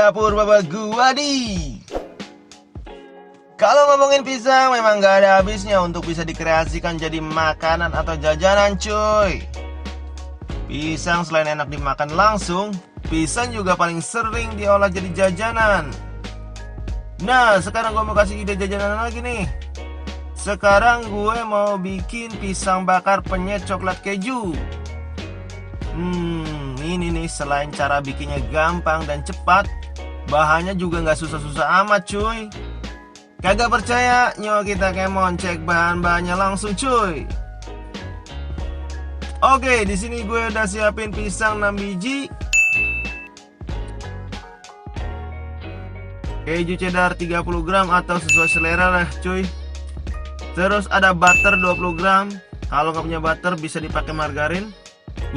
dapur Baba Guadi. Kalau ngomongin pisang memang gak ada habisnya untuk bisa dikreasikan jadi makanan atau jajanan cuy. Pisang selain enak dimakan langsung, pisang juga paling sering diolah jadi jajanan. Nah sekarang gue mau kasih ide jajanan lagi nih. Sekarang gue mau bikin pisang bakar penyet coklat keju. Ini nih selain cara bikinnya gampang dan cepat, bahannya juga nggak susah-susah amat cuy. Kagak percaya? Nyo kita kemon cek bahan-bahannya langsung cuy. Oke, di sini gue udah siapin pisang 6 biji, keju cheddar 30 gram atau sesuai selera lah cuy. Terus ada butter 20 gram. Kalau nggak punya butter bisa dipakai margarin.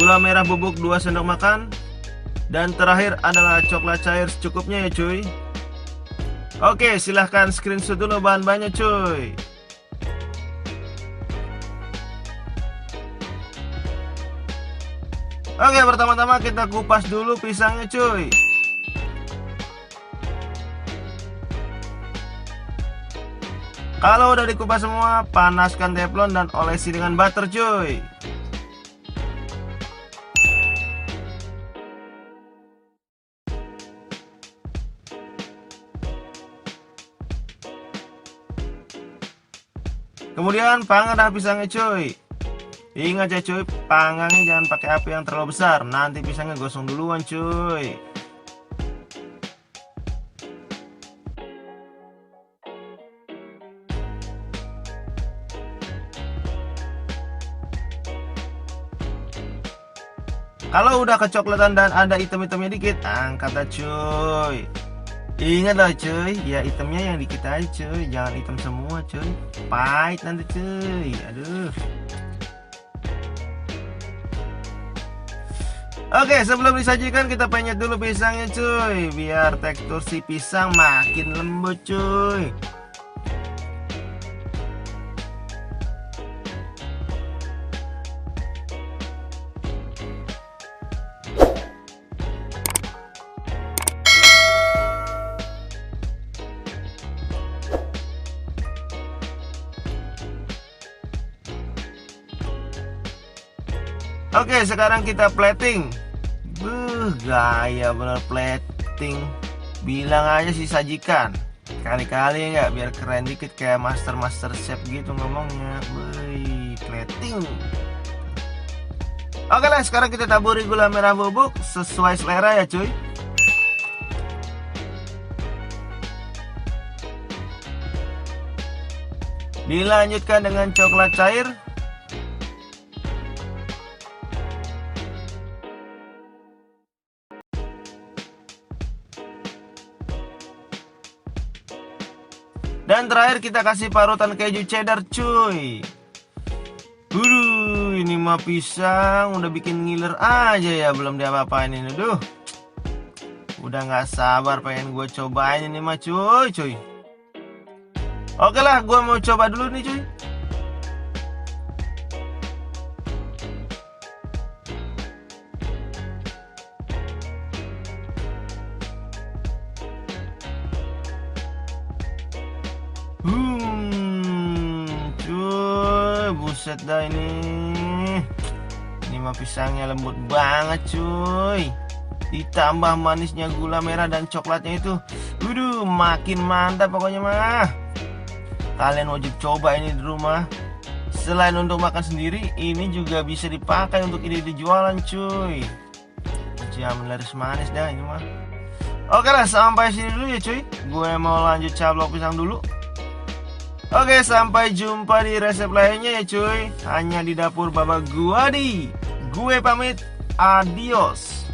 Gula merah bubuk 2 sendok makan. Dan terakhir adalah coklat cair secukupnya ya cuy. Oke, silahkan screenshot dulu bahan-bahannya cuy. Oke, pertama-tama kita kupas dulu pisangnya cuy. Kalau udah dikupas semua, panaskan teflon dan olesi dengan butter cuy. Kemudian panggang dah pisangnya cuy. Ingat ya cuy, panggangnya jangan pakai api yang terlalu besar, nanti pisangnya gosong duluan cuy. Kalau udah kecoklatan dan ada hitam-hitamnya dikit, angkat dah cuy. Ingat lah cuy, ya hitamnya yang dikit aja cuy, jangan hitam semua cuy, pahit nanti cuy, aduh. Oke, sebelum disajikan kita penyet dulu pisangnya cuy, biar tekstur si pisang makin lembut cuy. Oke, sekarang kita plating. Gaya bener plating. Bilang aja sih sajikan. Kali-kali nggak, biar keren dikit kayak master chef gitu ngomongnya. Wih, plating. Oke lah, sekarang kita taburi gula merah bubuk sesuai selera ya cuy. Dilanjutkan dengan coklat cair. Dan terakhir kita kasih parutan keju cheddar cuy. Ini mah pisang udah bikin ngiler aja ya, belum diapa-apain ini. Duh, udah gak sabar pengen gue cobain ini mah cuy. Oke lah, gue mau coba dulu nih cuy. Cuy, buset dah ini mah pisangnya lembut banget cuy. Ditambah manisnya gula merah dan coklatnya itu, makin mantap pokoknya mah. Kalian wajib coba ini di rumah. Selain untuk makan sendiri, ini juga bisa dipakai untuk ide-ide jualan cuy. Jamu laris manis dah ini mah. Oke lah, sampai sini dulu ya cuy. Gue mau lanjut cablok pisang dulu. Oke, sampai jumpa di resep lainnya ya cuy. Hanya di dapur Baba Guadi. Gue pamit, adios.